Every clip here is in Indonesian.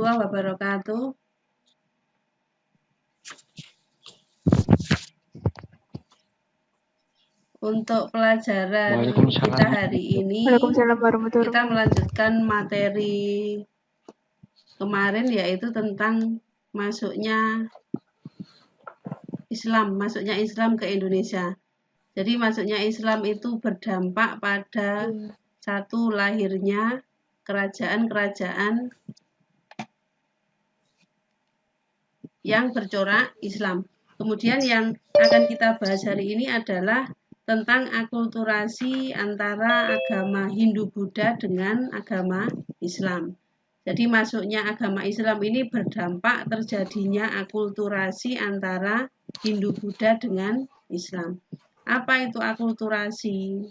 warahmatullahi wabarakatuh. Untuk pelajaran kita hari ini, kita melanjutkan materi kemarin, yaitu tentang masuknya Islam ke Indonesia. Jadi masuknya Islam itu berdampak pada satu, lahirnya kerajaan-kerajaan yang bercorak Islam. Kemudian yang akan kita bahas hari ini adalah tentang akulturasi antara agama Hindu-Buddha dengan agama Islam. Jadi masuknya agama Islam ini berdampak terjadinya akulturasi antara Hindu-Buddha dengan Islam. Apa itu akulturasi?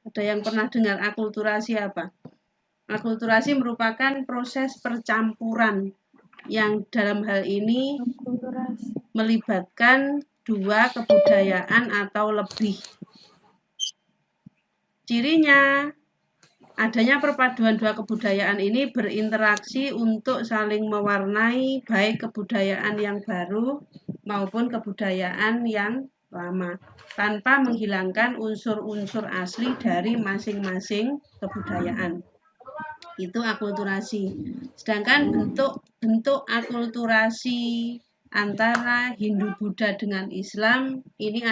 Ada yang pernah dengar akulturasi apa? Akulturasi merupakan proses percampuran yang dalam hal ini melibatkan dua kebudayaan atau lebih. Cirinya, adanya perpaduan dua kebudayaan ini berinteraksi untuk saling mewarnai baik kebudayaan yang baru maupun kebudayaan yang lama, tanpa menghilangkan unsur-unsur asli dari masing-masing kebudayaan. Itu akulturasi. Sedangkan bentuk akulturasi antara Hindu-Buddha dengan Islam ini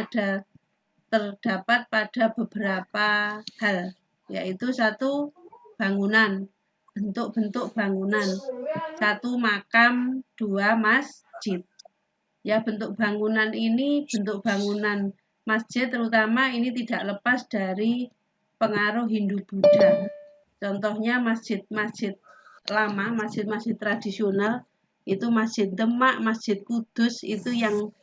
terdapat pada beberapa hal, yaitu satu, bangunan, bentuk-bentuk bangunan, satu, makam, dua, masjid. Ya, bentuk bangunan masjid terutama ini tidak lepas dari pengaruh Hindu-Buddha. Contohnya masjid-masjid lama, masjid-masjid tradisional, itu Masjid Demak, Masjid Kudus, itu yang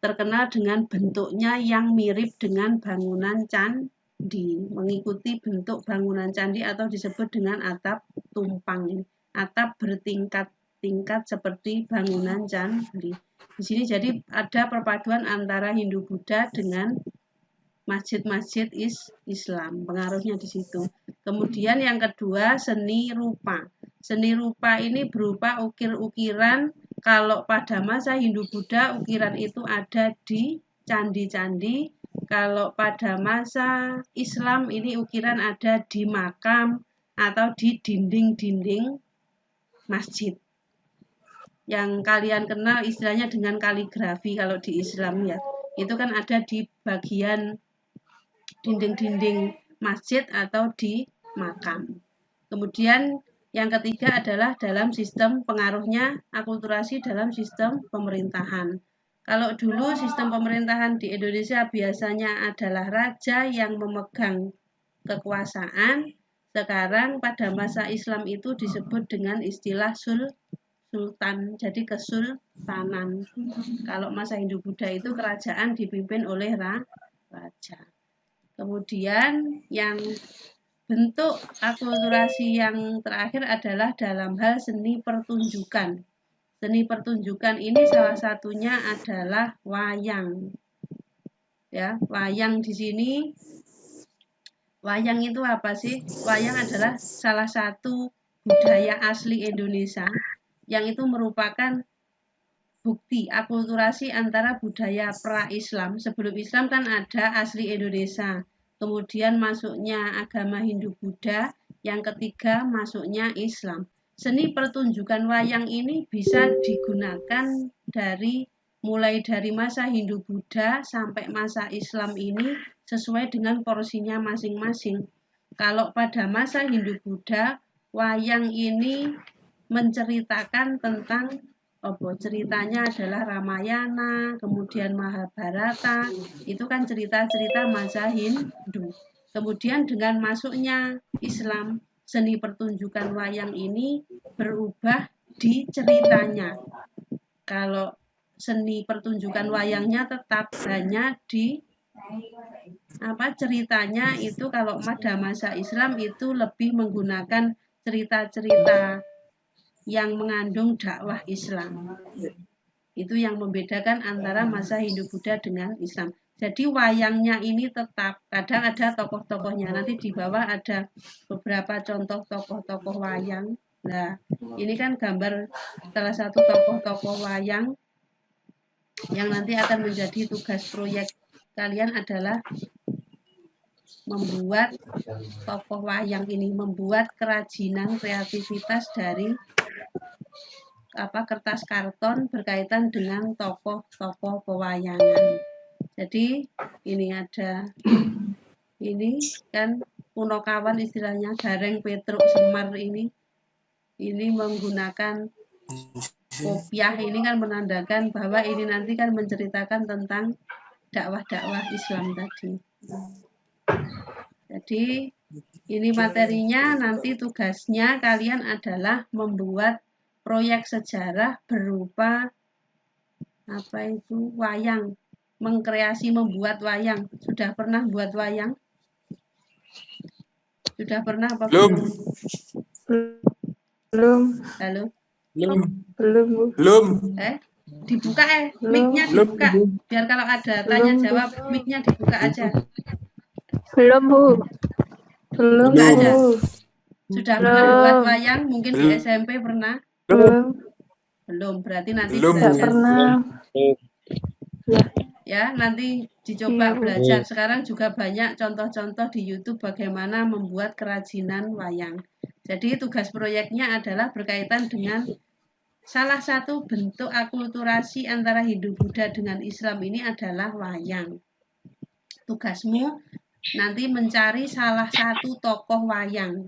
terkenal dengan bentuknya yang mirip dengan bangunan candi, mengikuti bentuk bangunan candi atau disebut dengan atap tumpang, atap bertingkat-tingkat seperti bangunan candi. Di sini jadi ada perpaduan antara Hindu-Buddha dengan masjid-masjid Islam, pengaruhnya di situ. Kemudian yang kedua, seni rupa. Seni rupa ini berupa ukir-ukiran. Kalau pada masa Hindu-Buddha, ukiran itu ada di candi-candi. Kalau pada masa Islam, ini ukiran ada di makam atau di dinding-dinding masjid. Yang kalian kenal istilahnya dengan kaligrafi kalau di Islam, ya. Itu kan ada di bagian dinding-dinding masjid atau di makam. Kemudian yang ketiga adalah dalam sistem pengaruhnya akulturasi dalam sistem pemerintahan. Kalau dulu sistem pemerintahan di Indonesia biasanya adalah raja yang memegang kekuasaan. Sekarang pada masa Islam itu disebut dengan istilah sultan, jadi kesultanan. Kalau masa Hindu-Buddha itu kerajaan dipimpin oleh raja. Kemudian yang bentuk akulturasi yang terakhir adalah dalam hal seni pertunjukan. Seni pertunjukan ini salah satunya adalah wayang. Ya, wayang di sini, wayang itu apa sih? Wayang adalah salah satu budaya asli Indonesia yang itu merupakan bukti akulturasi antara budaya pra-Islam. Sebelum Islam kan ada asli Indonesia. Kemudian masuknya agama Hindu-Buddha, yang ketiga masuknya Islam. Seni pertunjukan wayang ini bisa digunakan mulai dari masa Hindu-Buddha sampai masa Islam ini sesuai dengan porsinya masing-masing. Kalau pada masa Hindu-Buddha, wayang ini menceritakan tentang ceritanya adalah Ramayana, kemudian Mahabharata, itu kan cerita-cerita masa Hindu. Kemudian dengan masuknya Islam, seni pertunjukan wayang ini berubah di ceritanya. Kalau seni pertunjukan wayangnya tetap hanya di ceritanya itu, kalau pada masa Islam itu lebih menggunakan cerita-cerita yang mengandung dakwah Islam. Itu yang membedakan antara masa Hindu-Buddha dengan Islam. Jadi wayangnya ini tetap, kadang ada tokoh-tokohnya. Nanti di bawah ada beberapa contoh tokoh-tokoh wayang. Nah, ini kan gambar salah satu tokoh-tokoh wayang yang nanti akan menjadi tugas proyek kalian adalah membuat tokoh wayang ini, membuat kerajinan kreativitas dari kertas karton berkaitan dengan tokoh-tokoh pewayangan. Jadi ini ada ini kan Punokawan istilahnya Gareng Petruk Semar ini menggunakan kopiah ini kan menandakan bahwa ini nanti kan menceritakan tentang dakwah-dakwah Islam tadi. Jadi ini materinya, nanti tugasnya kalian adalah membuat proyek sejarah berupa wayang, mengkreasi membuat wayang. Sudah pernah buat wayang? Sudah pernah apa belum? Belum. Halo? Belum. Dibuka mic-nya dibuka. Biar kalau ada tanya jawab, mic-nya dibuka aja. Belum, Bu. Belum. Buka aja. Sudah pernah buat wayang? Mungkin di SMP pernah? Belum, berarti nanti belajar. Pernah. Ya, nanti dicoba belajar. Sekarang juga banyak contoh-contoh di YouTube bagaimana membuat kerajinan wayang. Jadi tugas proyeknya adalah berkaitan dengan salah satu bentuk akulturasi antara Hindu Buddha dengan Islam ini adalah wayang. Tugasmu nanti mencari salah satu tokoh wayang.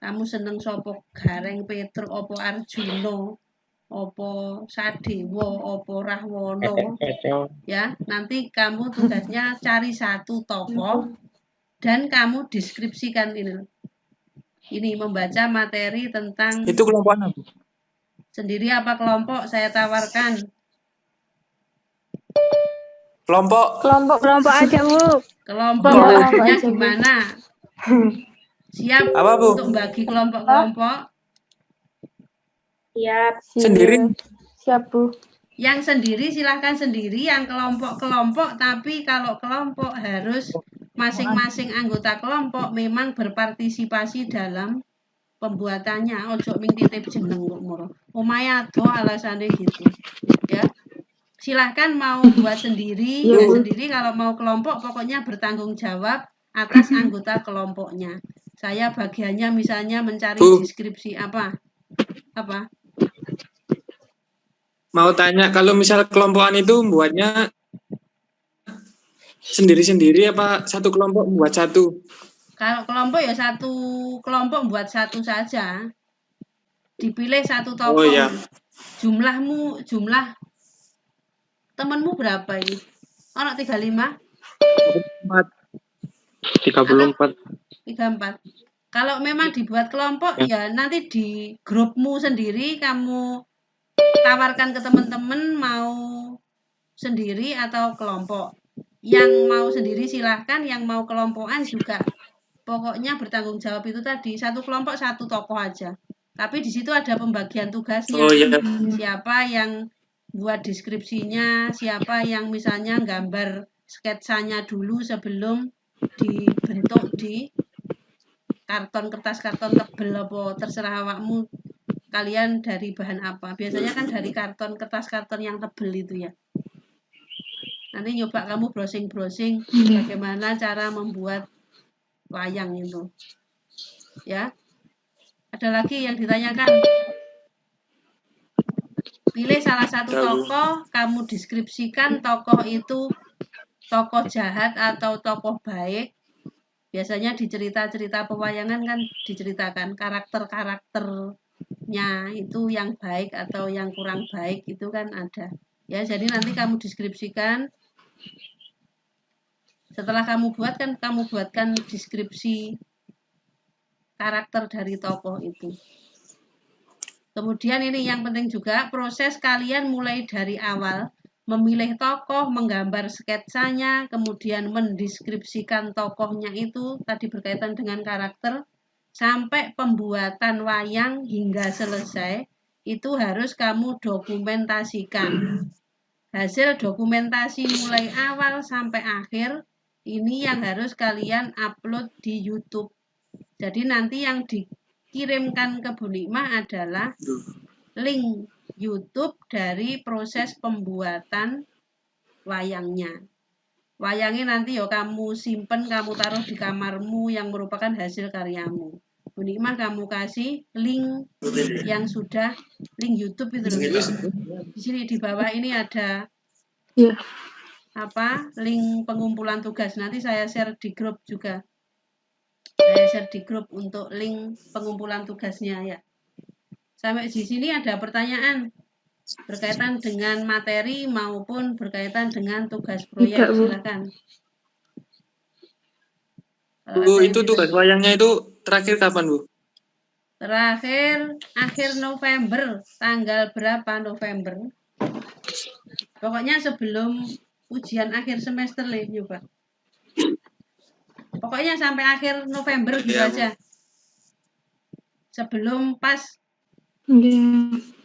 Kamu seneng sopo Gareng Petruk, opo Arjuna, opo Sadewa, opo Rahwana, ya nanti kamu tugasnya cari satu tokoh dan kamu deskripsikan ini membaca materi tentang itu kelompokan apa? Sendiri apa kelompok saya tawarkan? Kelompok aja, Bu. Kelompoknya gimana? Siap apa, Bu? untuk bagi kelompok-kelompok? Siap. Sendiri? Siap, Bu. Yang sendiri silahkan sendiri, yang kelompok-kelompok, tapi kalau kelompok harus masing-masing anggota kelompok memang berpartisipasi dalam pembuatannya. Ojo ming titip jeneng kok moro. Omahe ado alasane gitu. Ya. Silahkan mau buat sendiri, sendiri, kalau mau kelompok pokoknya bertanggung jawab atas anggota kelompoknya. Saya bagiannya misalnya mencari deskripsi apa? Mau tanya, kalau misal kelompokan itu buatnya sendiri-sendiri apa satu kelompok buat satu? Kalau kelompok ya satu kelompok buat satu saja. Dipilih satu tokoh. Oh iya. Jumlah temenmu berapa ini? Orang 35? 34. 34. Kalau memang dibuat kelompok ya nanti di grupmu sendiri kamu tawarkan ke teman-teman mau sendiri atau kelompok. Yang mau sendiri silahkan, yang mau kelompokan juga. Pokoknya bertanggung jawab itu tadi, satu kelompok satu tokoh aja. Tapi di situ ada pembagian tugasnya. Oh iya. Siapa yang buat deskripsinya, siapa yang misalnya gambar sketsanya dulu sebelum dibentuk di kertas karton tebel apa terserah awakmu, kalian dari bahan apa. Biasanya kan dari kertas karton yang tebel itu ya. Nanti nyoba kamu browsing bagaimana cara membuat wayang itu. Ya. Ada lagi yang ditanyakan? Pilih salah satu tokoh, kamu deskripsikan tokoh itu tokoh jahat atau tokoh baik. Biasanya di cerita-cerita pewayangan kan diceritakan karakter-karakternya itu yang baik atau yang kurang baik itu kan ada. Ya, jadi nanti kamu deskripsikan. Setelah kamu buatkan deskripsi karakter dari tokoh itu. Kemudian ini yang penting juga, proses kalian mulai dari awal memilih tokoh, menggambar sketsanya, kemudian mendeskripsikan tokohnya itu tadi berkaitan dengan karakter, sampai pembuatan wayang hingga selesai, itu harus kamu dokumentasikan. Hasil dokumentasi mulai awal sampai akhir, ini yang harus kalian upload di YouTube. Jadi nanti yang kirimkan ke Bu Nikmah adalah link YouTube dari proses pembuatan wayangnya. Wayangnya nanti ya kamu simpen, kamu taruh di kamarmu yang merupakan hasil karyamu. Bu Nikmah kamu kasih link yang sudah link YouTube itu loh. Di sini di bawah ini ada link pengumpulan tugas. Nanti saya share di grup juga. Saya share di grup untuk link pengumpulan tugasnya ya. Sampai di sini ada pertanyaan berkaitan dengan materi maupun berkaitan dengan tugas proyek, silakan. Bu, itu tugas wayangnya itu terakhir kapan, Bu? Terakhir akhir November, tanggal berapa November? Pokoknya sebelum ujian akhir semester juga. Pokoknya sampai akhir November gitu aja. Sebelum pas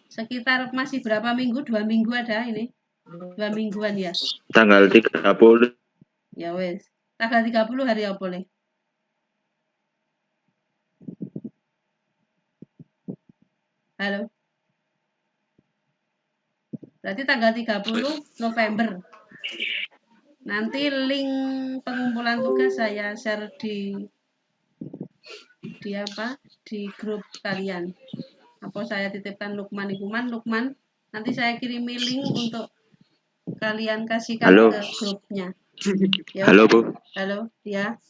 sekitar masih berapa minggu? 2 minggu ada ini. 2 mingguan ya. Tanggal 30. Ya wes. Tanggal 30 hari apa nih? Halo. Berarti tanggal 30 November. Nanti link pengumpulan tugas saya share di grup kalian. Apa saya titipkan Lukman, nanti saya kirimi link untuk kalian kasihkan ke grupnya. Ya, halo Bu. Halo, ya.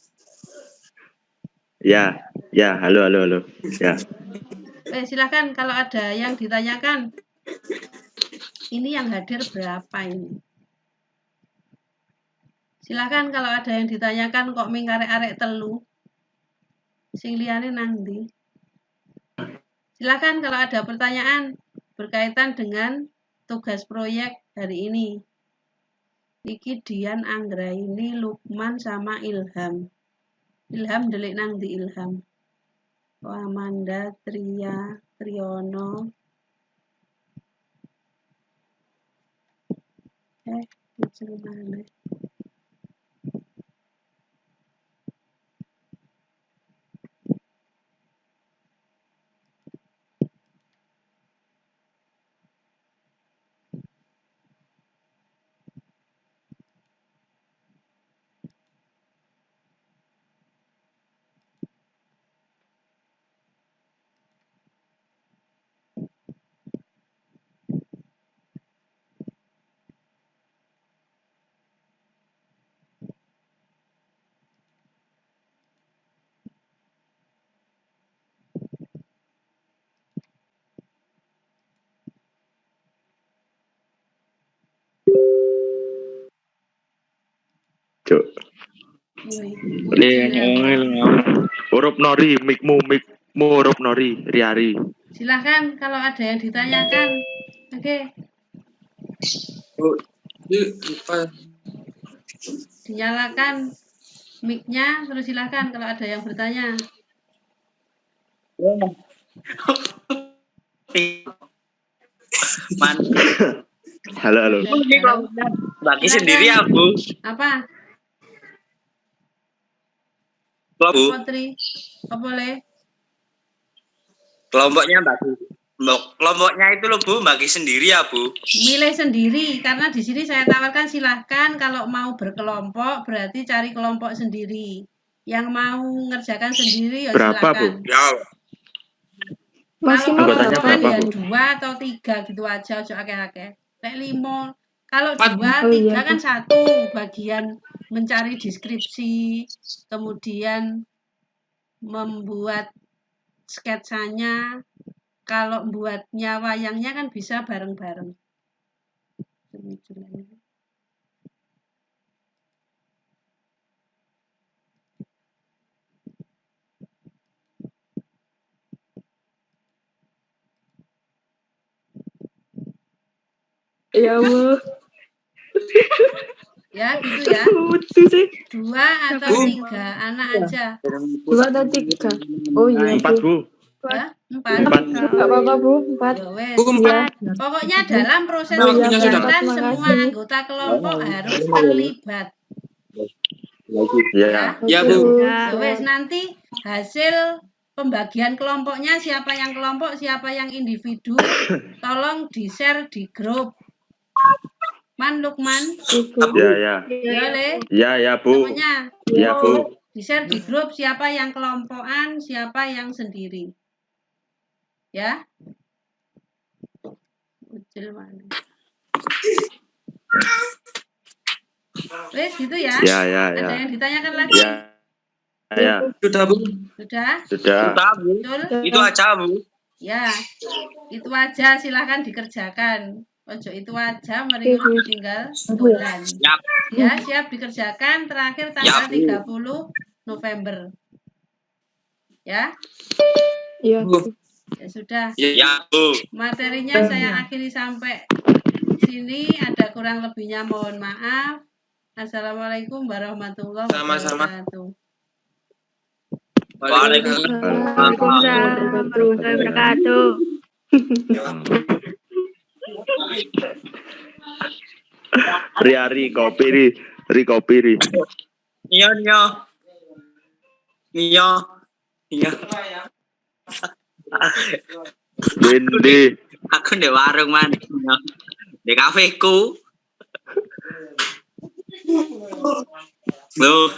Ya, halo. Ya. Silakan kalau ada yang ditanyakan. Ini yang hadir berapa ini? Silakan kalau ada yang ditanyakan kok mingkarek-arek telu. Sing liyane nanti. Silakan kalau ada pertanyaan berkaitan dengan tugas proyek hari ini. Iki Dian Anggraini, Lukman sama Ilham. Ilham delik nang di Ilham. Amanda, Tria, Triyono. Macam mana? Cuk. Urup Nori, mikmu urup Nori, Riari. Silahkan kalau ada yang ditanyakan. Oke. Dinyalakan mic-nya, terus silahkan kalau ada yang bertanya. Halo. Bagi sendiri ya, Bu. Apa? Bu. Apa boleh? Kelompoknya itu loh Bu, bagi sendiri ya Bu. Milih sendiri karena di sini saya tawarkan silahkan kalau mau berkelompok berarti cari kelompok sendiri. Yang mau ngerjakan sendiri ya silakan. Berapa Bu? Ya. Kalau kelompokan ya 2 atau 3 gitu aja, ojo akeh-akeh. Nek 5. Kalau 2, 3 kan 1 bagian mencari deskripsi, kemudian membuat sketsanya. Kalau buatnya wayangnya kan bisa bareng-bareng. Ya Allah. Ya gitu ya. 2 atau 3 anak aja. 2 atau 3. Oh iya. 4 Bu. Ya, 4. Enggak apa-apa Bu, 4. Bu, 4. Pokoknya dalam proses kegiatan semua anggota kelompok harus terlibat. Ya. Ya Bu. Wes nanti hasil pembagian kelompoknya, siapa yang kelompok, siapa yang individu, tolong di-share di grup. Lukman. Ya. Ya, Le. Ya, Bu. Semuanya. Ya, Bu. Di-share di grup siapa yang kelompokan, siapa yang sendiri. Ya. Ucil mana? Wes gitu ya. Ya. Ada yang ditanyakan lagi? Ya. Sudah, Bu. Sudah? Sudah. Bu. Betul? Itu aja, Bu. Ya. Itu aja, silahkan dikerjakan. Ojo itu aja, mari tinggal bulan. Siap. Ya, siap dikerjakan terakhir tanggal 30 November. Ya. Iya. Ya sudah. Ya, Bu. Materinya saya akhiri sampai sini, ada kurang lebihnya mohon maaf. Assalamualaikum warahmatullahi wabarakatuh. Waalaikumsalam warahmatullahi wabarakatuh. Ri kopi ri. Iya. Dendi. Aku di warung mana? Di kafeku. Loh.